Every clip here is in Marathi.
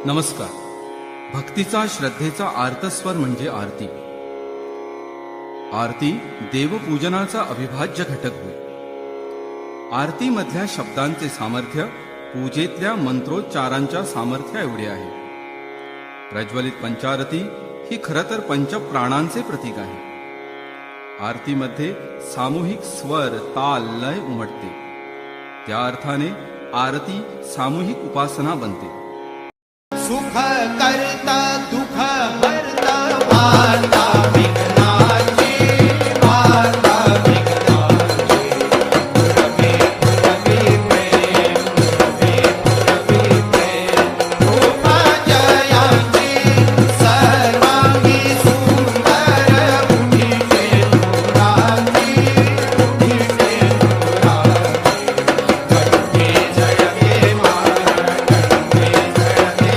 नमस्कार. भक्तीचा श्रद्धेचा आर्तस्वर म्हणजे आरती. आरती देवपूजनाचा अविभाज्य घटक होय. आरतीमधल्या शब्दांचे सामर्थ्य पूजेतल्या मंत्रोच्चारांच्या सामर्थ्या एवढे आहे. प्रज्वलित पंचारती ही खरं तर पंचप्राणांचे प्रतीक आहे. आरतीमध्ये सामूहिक स्वर ताल लय उमटते. त्या अर्थाने आरती सामूहिक उपासना बनते. सुख करता दुख भरता वार्ता विघ्नाची वार्ता विघ्नाची पुरवी पुरवी प्रेम पुरवी प्रेम रूपा जयाची सर्वांगी सुंदर उठीचे नुराची उठीचे नुराची गणके जळके मारा गणके जळके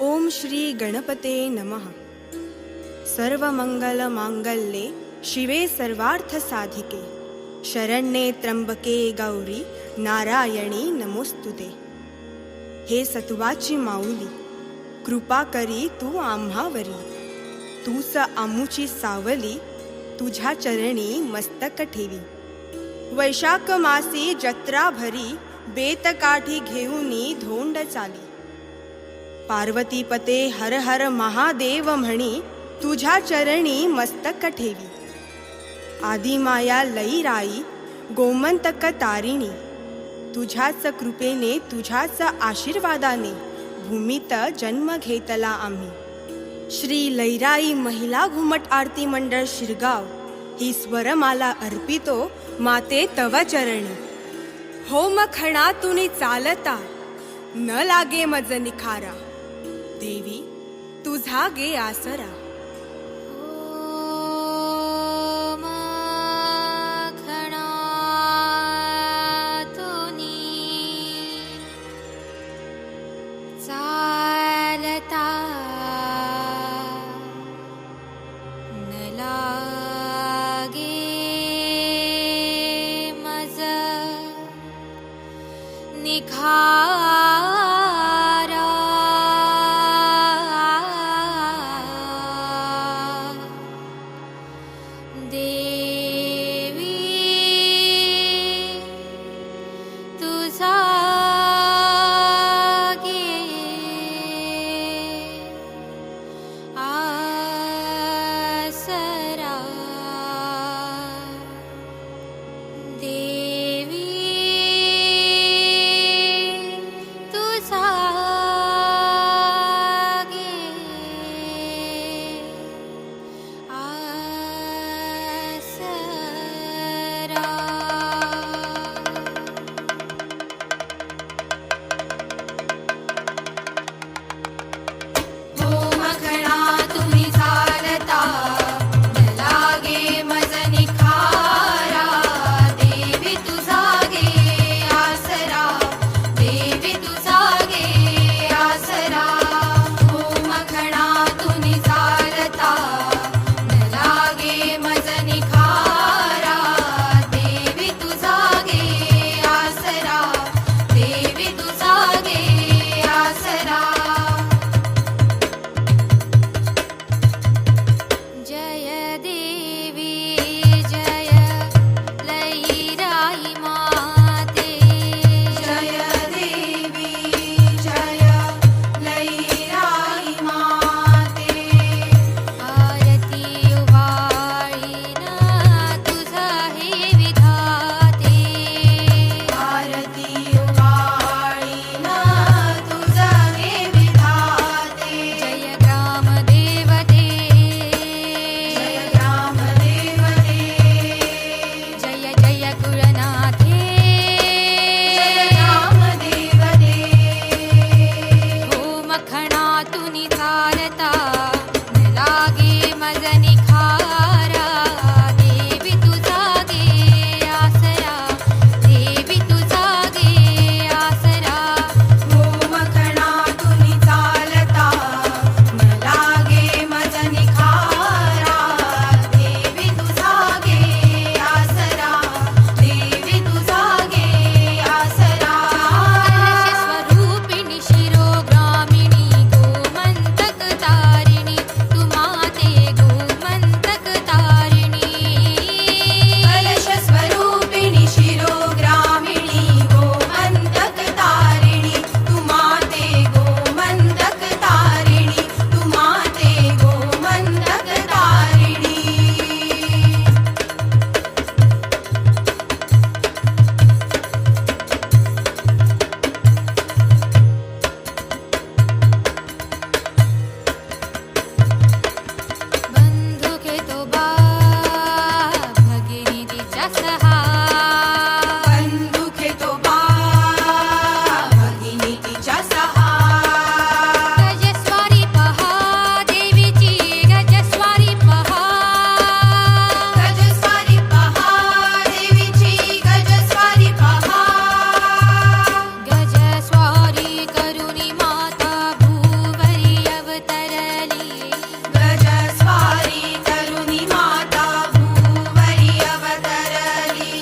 ओम श्री गणपते नमः. सर्वमंगल मांगल्ये शिवे सर्वार्थ साधिके शरण्ये त्र्यंबके गौरी नारायणी नमोस्तुते. हे सत्वाची माऊली, कृपा करी तू आम्हावरी. तूच आमुची सावली, तुझ्या चरणी मस्तक ठेवी. वैशाख मासी जत्रा भरी, बेतकाठी घेऊनी धोंड चाली. पार्वतीपते हर हर महादेव म्हणी, तुझ्या चरणी मस्तक ठेवी. आदिमाया लईराई गोमंतक तारिणी, तुझ्याच कृपेने तुझ्याच आशीर्वादाने भूमीत जन्म घेतला आम्ही. श्री लईराई महिला घुमट आरती मंडळ शिरगाव ही स्वरमाला अर्पितो माते तव चरणी. होम खणातून चालता न लागे मज निखारा, देवी तुझा गे आसरा. चालता न लागे मज निखारा, देवी पहा बंधू खेतो बा भगिनी तिच्या सहा गजस्वारी पहा देवीची गजस्वारी पहा गजस्वारी पहा देवीची गजस्वारी पहा गजस्वारी करुणी माता भूवरी अवतरली गजस्वारी करुणी माता भूवरी अवतरली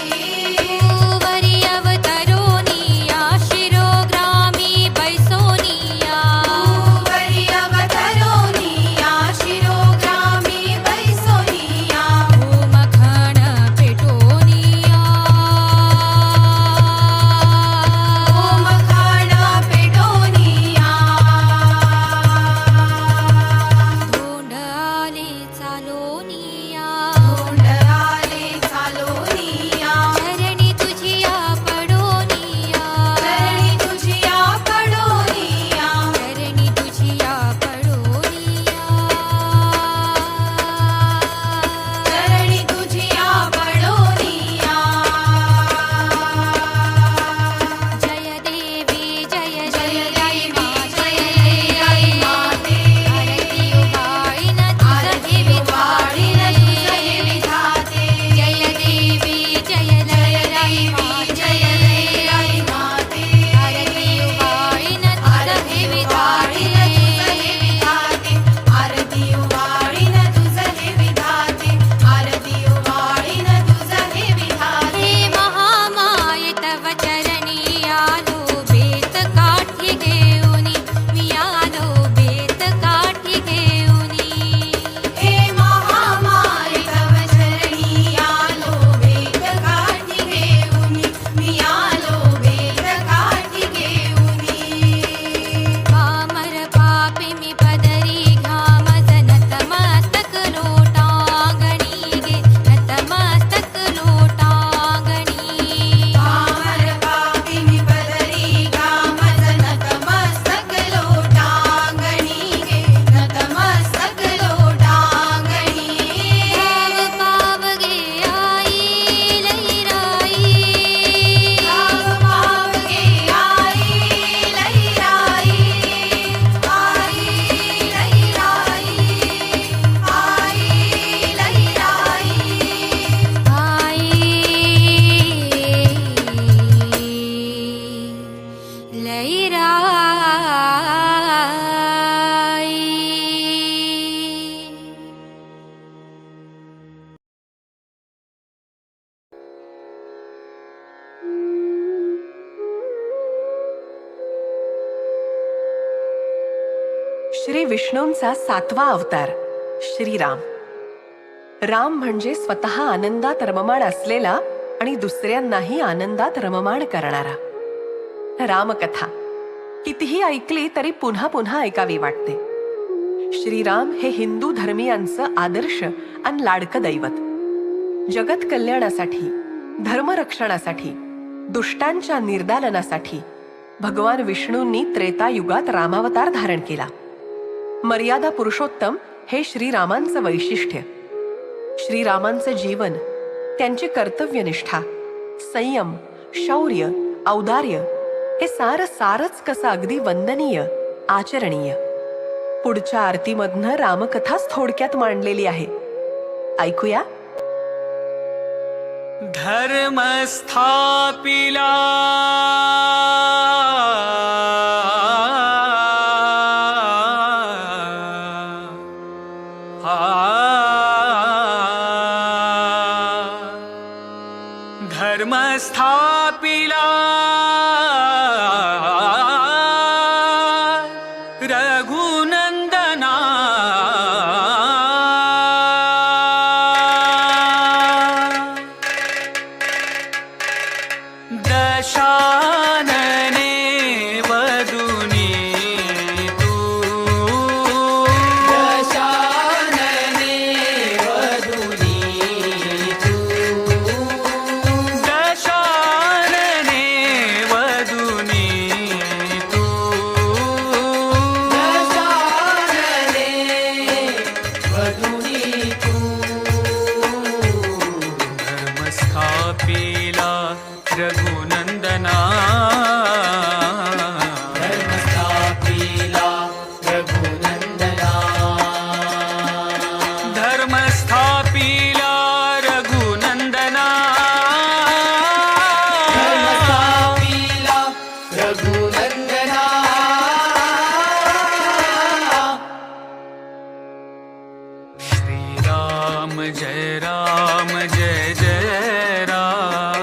भूवरी अवतरोनिया शिरोग्रामी बैसोनिया भूवरी अवतरोनिया शिरोग्रामी बैसोनिया भूमखण पेटोनिया ओमखाण पेटोनिया धोंड आले चालोनिया धोंडराले चालोनिया चरणी तुझिया पडोनिया चरणी तुझिया पडोनिया चरणी तुझिया पडोनिया चरणी तुझिया पडोनिया जय देवी जय जय जय देवी जय जय जय माते आरती उभाळीन तुझ आरती हे वाढीन तुझ हे विधाते विधाते जय देवी जय जय जय देवी जय जय माते आरती उभाळीन तुझ आरती हे वाढीन विधाते तुझ हे विधाते आरती वाढीन तुझ हे विधाते आरती वाढीन तुझ हे विधाते हे महामाय तव चरणी आलो बेत काठी घेऊनी मी आलो बेत काठी घेऊनी हे महामाय तव चरणी आलो बेत काठी घेऊनी मी आलो बेत काठी घेऊनी पामर पापी मी पदरी घामज नतमस्तक लोटांगणी गे नतमस्तक लोटांगणी पामर पापी मी पदरी गामज नतमस्तक लोटांगणी गे नतमस्तक लोटांगणी भाव पावगे आई लैराई गाव पावगे आई लैराई आई लैराई आई लैराई लैराई श्री विष्णूंचा 7वा अवतार श्रीराम. राम म्हणजे स्वतः आनंदात रममाण असलेला आणि दुसऱ्यांनाही आनंदात रममाण करणारा. रामकथा कितीही ऐकली तरी पुन्हा पुन्हा ऐकावी वाटते. श्रीराम हे हिंदू धर्मीयांचं आदर्श आणि लाडकं दैवत. जगत कल्याणासाठी, धर्मरक्षणासाठी, दुष्टांच्या निर्दालनासाठी भगवान विष्णूंनी त्रेतायुगात रामावतार धारण केला. मर्यादा पुरुषोत्तम हे श्रीरामांचं वैशिष्ट्य. श्रीरामांचं जीवन, त्यांची कर्तव्यनिष्ठा, संयम, शौर्य, औदार्य हे सारच कसं अगदी वंदनीय, आचरणीय. पुढच्या आरतीमधनं रामकथाच थोडक्यात मांडलेली आहे. ऐकूया. धर्म स्थापिला धर्म स्थापिला रघुनंदना दशानने वदुनी तू दशानने वदुनी तू दशानने वदुनी तू दशानने वदुनी तू धर्म स्थापिला रघुनंदना धर्मस्थापिला रघुनंदना धर्म स्थापिला रघुनंदना धर्मस्थापिला रघुनंदना श्रीराम जय राम जय जय राम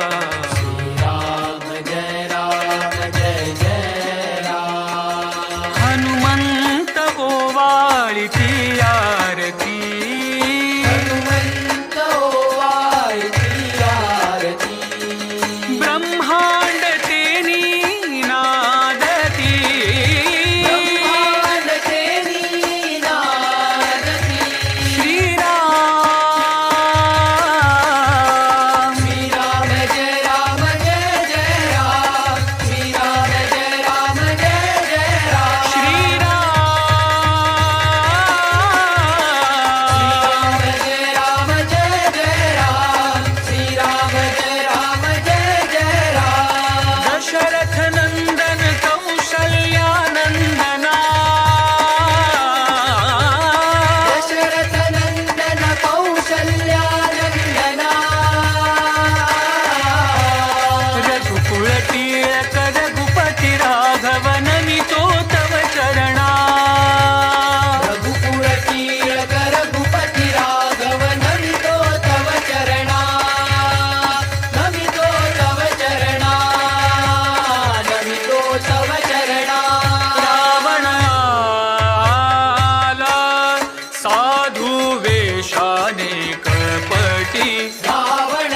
राम जय राम जय जय राम हनुमंत ओवाळीची आरती हनुमंत ओवाळती आरती ब्रह्मांड तेनी नादती ब्रह्मांड तेरी नादती श्रीराम श्रीराम जय राम जय जय राम श्रीराम जय राम जय जय राम श्रीराम श्रीराम जय राम जय जय राम श्रीराम जय राम जय जय राम दशरथ नंदन कौशल्यानंदना दशरथ नंदन कौशल्यानंदना रघुकुळ टिळक रघुपती राघव नमितो तव चरणा रघुकुळ टिळक रघुपती राघव नमितो तव चरणा नमितो तव चरणा नमितो तव चरणा रावण आला साधू वेशाने कपटी रावण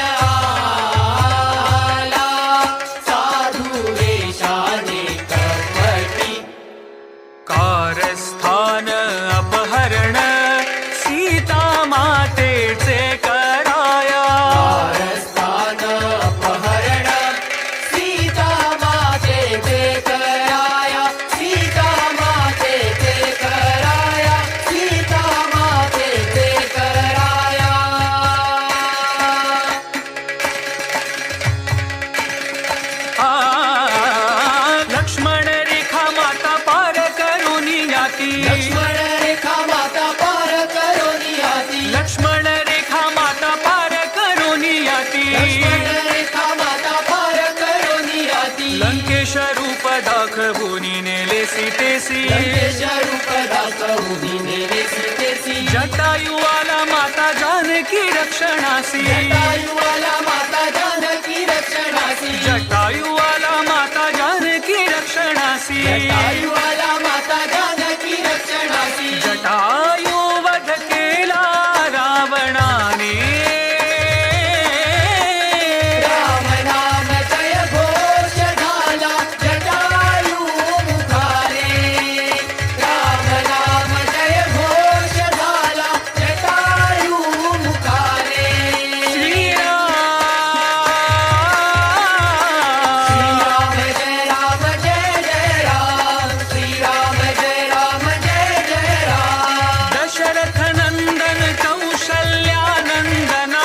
आला साधू वेशाने कपटी कारस्थान अपहरण सीता मातेचे कराया कारस्थान अपहरण सीता मातेचे कराया सीता मातेचे कराया सीता मातेचे कराया लक्ष्मण रेखा माता पार करून याती लक्ष्मण रेखा माता पार करून याती लक्ष्मण रेखा माता पार करून याती लक्ष्मण रेखा माता पार करून याती लंकेश रूप दाखवून नेले सीतेसी लंकेश रूप दाखवून नेले सीतेसी जटायुवाला माता जानकी रक्षणासी जटायुवाला माता जानकी रक्षणासी जटायुवाला माता जानकी रक्षणासी जटायुवाला माता जानकी रक्षणासी जटायु वध केला रावणाने राम नाम जय घोष झाला जटायु मुखारे राम नाम जय घोष झाला जटायु मुखारे श्रीराम श्रीराम जय राम श्रीराम जय राम जय जय राम दशरथ नंदन कौशल्यानंदना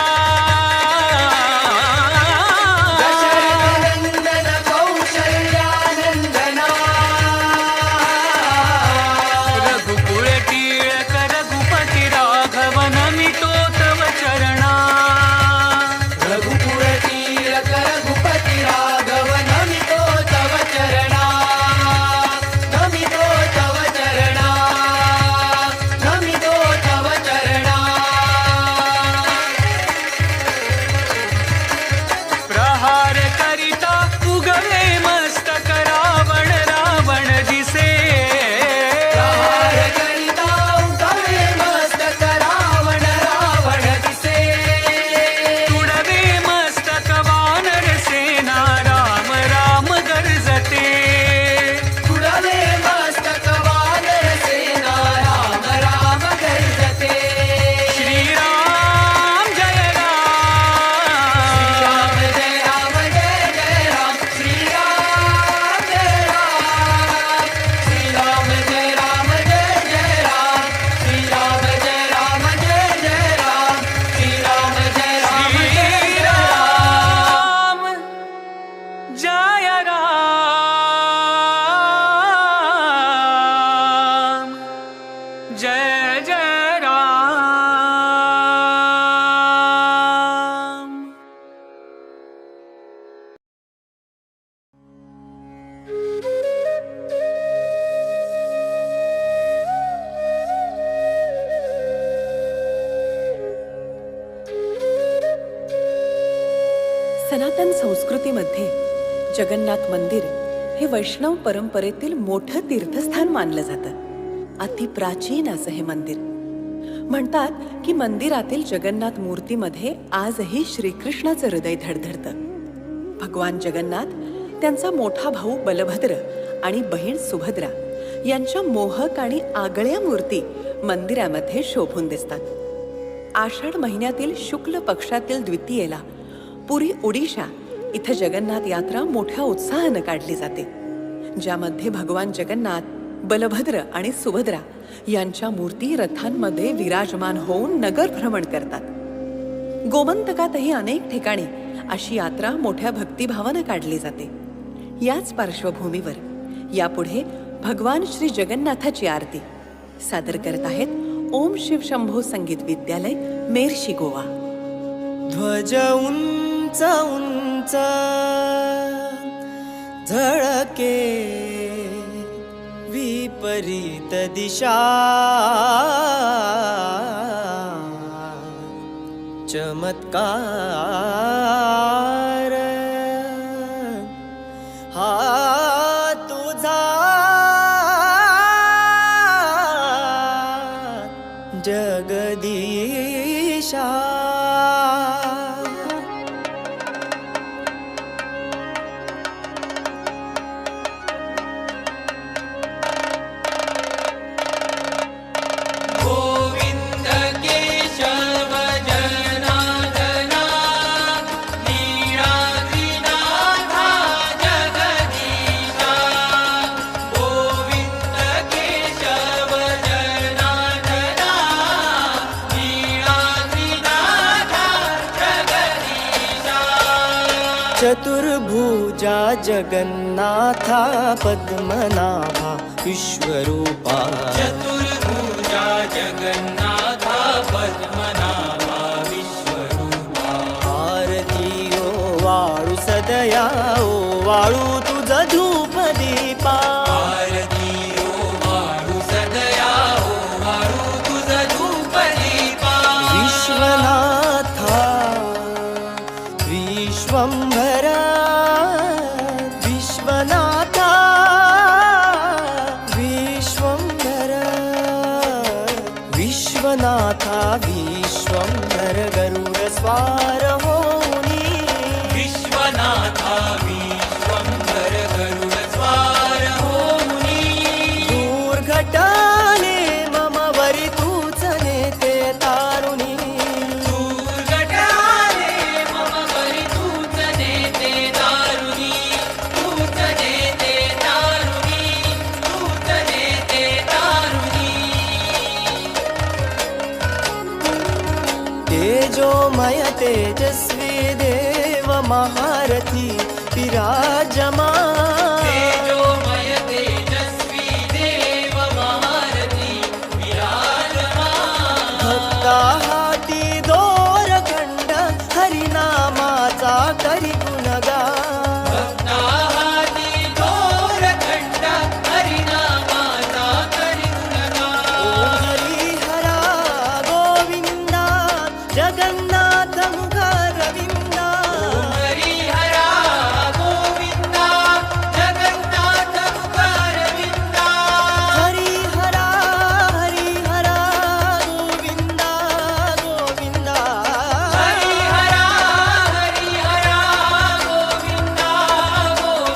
दशरथ नंदन कौशल्यानंदना रघुकुळ टिळक रघुपती राघव नमितो तव चरणा रघुकुळ टिळक रघुपती राघव नमितो तव चरणा नमितो तव चरणा नमितो तव चरणा प्रहार करिता उगवे मस्तक रावण रावण दिसे प्रहार करिता उगवे मस्तक रावण रावण दिसे तुडवे मस्तक वानर सेना राम राम गर्जते तुडवे मस्तक वानर सेना राम राम गर्जते श्रीराम जय राम श्रीराम जय राम जय जय राम श्रीराम सनातन संस्कृतीमध्ये जगन्नाथ मंदिर हे वैष्णव परंपरेतील मोठं तीर्थस्थान मानलं जातं. अति प्राचीन असं हे मंदिर. म्हणतात की मंदिरातील जगन्नाथ मूर्तीमध्ये आजही श्रीकृष्णाचं हृदय धडधडतं. भगवान जगन्नाथ त्यांचा मोठा भाऊ बलभद्र आणि बहीण सुभद्रा यांच्या मोहक आणि आगळ्या मूर्ती मंदिरामध्ये शोभून दिसतात. आषाढ महिन्यातील शुक्ल पक्षातील द्वितीयेला पुरी ओडिशा इथं जगन्नाथ यात्रा मोठ्या उत्साहानं काढली जाते, ज्यामध्ये भगवान जगन्नाथ, बलभद्र आणि सुभद्रा यांच्या मूर्ती रथांमध्ये विराजमान होऊन नगर भ्रमण करतात. गोमंतकातही अनेक ठिकाणी अशी यात्रा मोठ्या भक्तिभावानं काढली जाते. याच पार्श्वभूमीवर यापुढे भगवान श्री जगन्नाथाची आरती सादर करत आहेत ओम शिव शंभो संगीत विद्यालय, मेर्शी, गोवा. ध्वज उंच उंच झळके विपरीत दिशा, चमत्कार हा तुझा जगदीशा. गोविंद केशव जनार्दना नीळाद्रिनाथा जगदीशा. गोविंद केशव जनार्दना नीळाद्रिनाथा जगदीशा. चतुर्भुजा जगन्नाथा पद्मनाभा विश्वरूपा. चतुर्भुजा जगन्नाथा पद्मनाभा विश्वरूपा. आरती ओ वाळू सदया ओ वाळू तुझ धूप दीपा. आरती ओ वाळू सदया ओ वाळू तुझ धूप दीपा. विश्वनाथा विश्वंभर विश्वनाथा विश्वंभर विश्वनाथा विश्वंभर गरुड स्वार होनी. विश्वनाथा विश्वंभर गरुड स्वार होनी. दुर्घटाने मम वरी तूच नेते तारुणी. दुर्घटाने मम वरी तूच नेते दारुणी. तूच नेते दारुणी. तूच नेते दारुणी. तेजोमय तेजस्वी देव महारथी विराजमान. तेजोमय तेजस्वी देव महारथी विराजमान. भक्ता हाती दोरखंड हरिनामाचा करी गुणगान. भक्ताहाती दोरखंड हरिनामाचा करी गुणगान. ओम हरिहरा गोविंदा जगन्नाथ मुखारविंदा. ओम हरिहरा गोविंदा जगन्नाथ मुखारविंदा. हरिहरा हरिहरा गोविंदा गोविंदा. हरिहरा हरिहरा गोविंदा गोविंदा.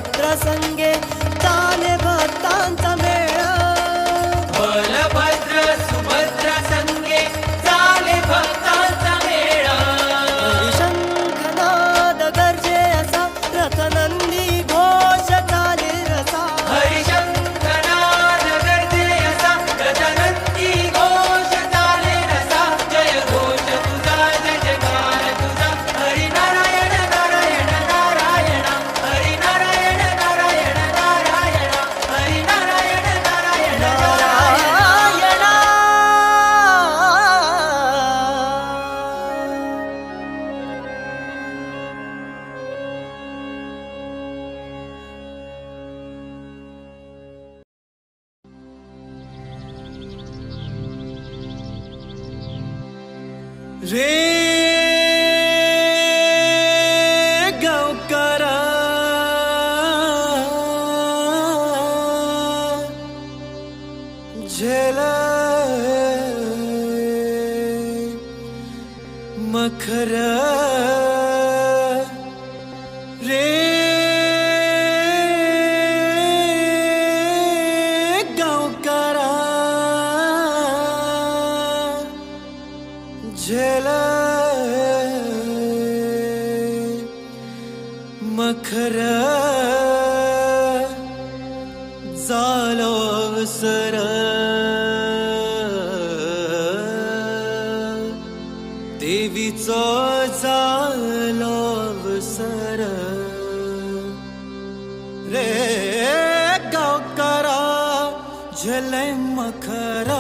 बलभद्र संगे चाले भक्तांचा मेळा बलभद्र सुभद्र संगे चाले भक्तांचा मेळा शंखनाद गर्जे असा रथनंदी घोष चाले रसा हरिशंकरनाद गर्जे असा गजानंदी घोष चाले रसा जय घोष तुझा जय जयकार तुझा हरी नारायण नारायण नारायण हरी नारायण नारायण नारायण हरी नारायण नारायण नारायण रे गावकरा झेल मखर रे गावकरा झेल मखर जालो सर देवीचो जालो सर रे गावकरा झेले मखरा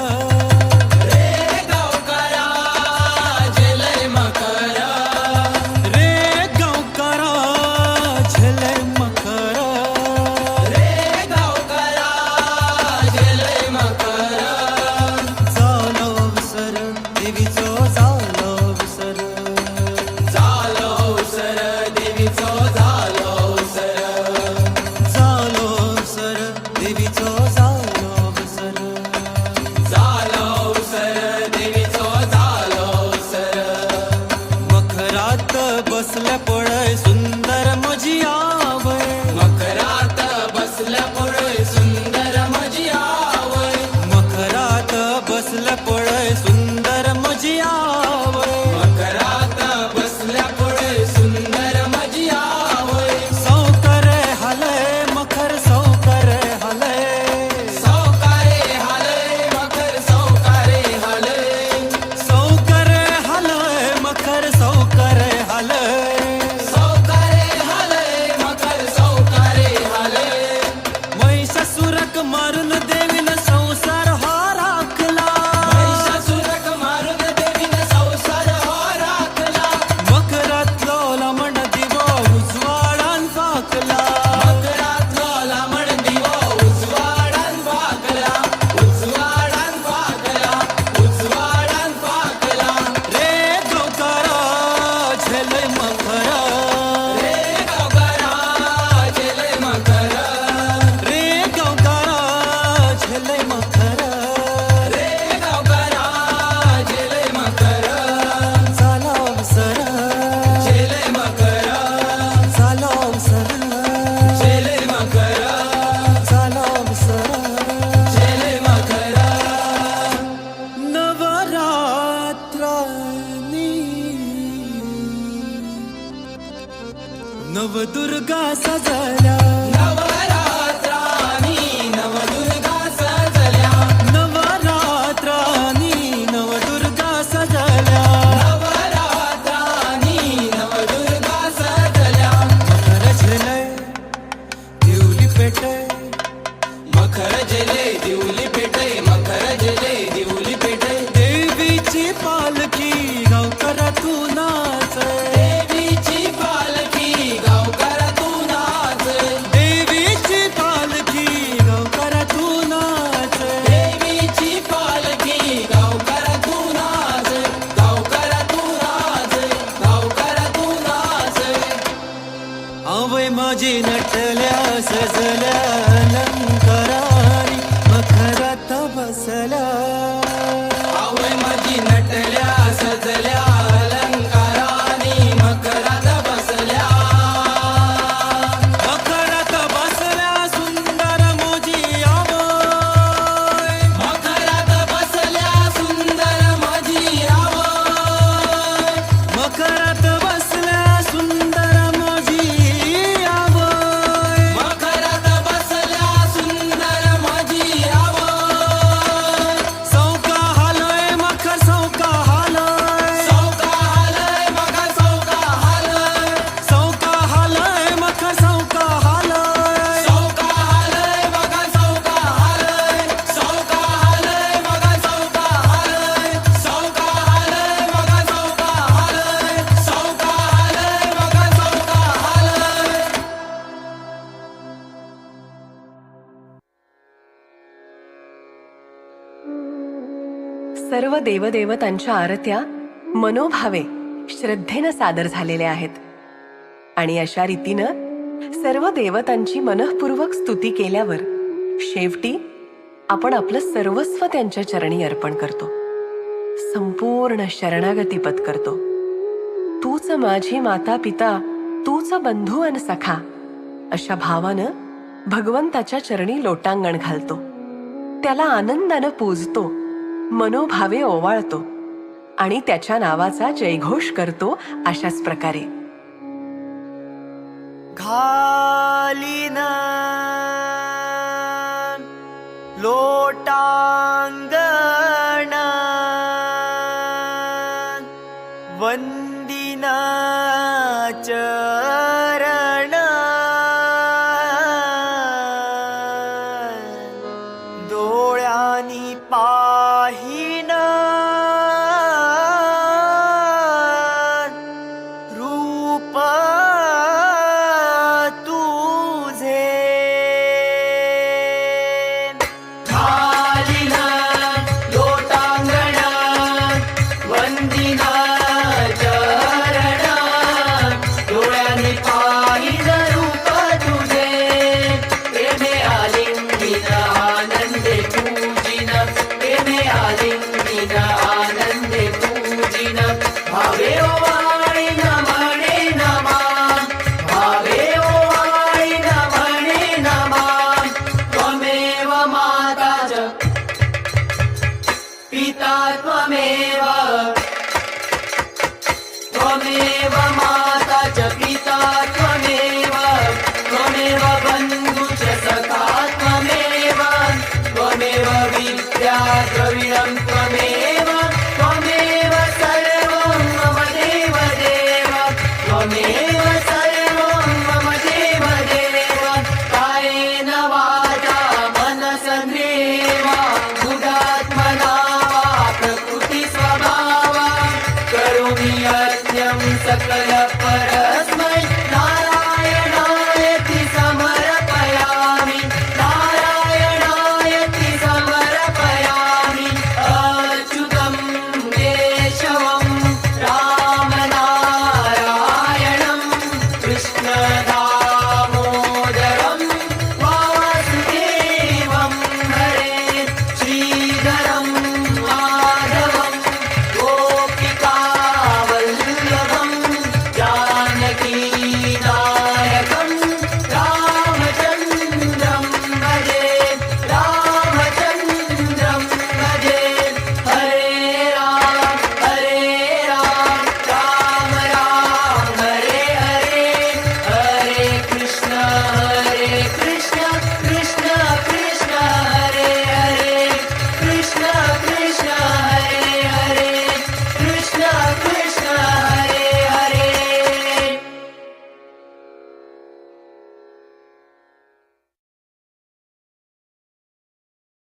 बसल्या पळय सुंदर मजी आवय मकरात बसल्या पळय सुंदर मजी आवय मखरात बसल्या पळय सुंदर मजी आवय मकरात बसल्या पळय सुंदर मजी आवय सौकर हलय मखर सौकर हलय सौकारे हालय मकर सौकारे हालय सौकर हलय मखर सौकर हलय सौकारे हालय मकर सौकारे हालय महिषासुरक मारून देवीन संसार हा राखला महिषासुरक मारून देवीन संसार हो राखला मकरातलो लामण दिवो उजवाडान फाकला मकरातलो लामण दिवो उजवाडान फाकला उजवाडान फाकला उजवाडान फाकला रे गावकरा झेलय मखरा रे गावकरा झेलय मकरा रे गावकरा झेलय मखरा रे गावकरा झेलय मकरा झाला अवसर झेलय मकरा झाला अवसर झेलय मकरा झाला अवसर झेलय मकरा नवरात्रानी नवदुर्गा सजल्या नवरात्रानी नवदुर्गा सजल्या नवरात्रानी नवदुर्गा सजल्या नवरात्रानी नवदुर्गा सजल्या मखर झेलय दिवली पेटय मखर झेले दिवली पेटे मखर झेले दिवली पेटे देवीची पालखी गावकरा तू नाच देवीची पालखी गावकरा तू नाच देवीची पालखी गावकरा तू नाच देवीची पालखी गावकरा तू नाच गावकरा तू नाच गावकरा तू नाच आवय माझी नटल्या सजल्या अलंकारानी मखरात बसल्या आवय माझी नटल्या सजल्या अलंकारानी मकरात बसल्या मखरात मखरात बसल्या सुंदर माझी आवय. मखरात बसल्या सुंदर माझी आवय. सौका हालय मखर सौका हालय. सौका हालय मखर सौका हालय. सौका हालय मखर सौका हालय. सौका हालय मखर सौका हालय. सौका हालय मखर सौका हालय. सौका हालय मखर सौका हालय. सौका हालय मखर सौका हालय. सर्व देवदेवतांच्या आरत्या मनोभावे श्रद्धेनं सादर झालेल्या आहेत आणि अशा रीतीनं सर्व देवतांची मनःपूर्वक स्तुती केल्यावर शेवटी आपण आपलं सर्वस्व त्यांच्या चरणी अर्पण करतो, संपूर्ण शरणागती पत्करतो. तूच माझी माता पिता, तूच बंधू अन सखा अशा भावानं भगवंताच्या चरणी लोटांगण घालतो, त्याला आनंदानं पूजतो, मनोभावे ओवाळतो आणि त्याच्या नावाचा जयघोष करतो. अशाच प्रकारे घालीन लोटांगण वंदिन चरण डोळ्यांनी पाहिन रूप तुझे. घालीन लोटांगण वंदिन चरण डोळ्यांनी पाहिन रूप तुझे. प्रेमे आलिंगिन आनंदे पूजिन. प्रेमे आलिंगिन आनंदे पूजिन. भावे ओवाळीन म्हणे नमा. भावे ओवाळीन म्हणे नमा. त्वमेव माता च पिता त्वमेव. त्वमेव माता च पिता त्वमेव. त्वमेव बन्धु च सखा त्वमेव. त्वमेव विद्या द्रविणं त्वमेव. त्वमेव सर्वं मम देव देव. त्वमेव सर्वं मम देव देव. कायेन वाचा मनसेन्द्रियेण बुधात्मना वा प्रकृति स्वभावा करोमि यज्ञं सकल पर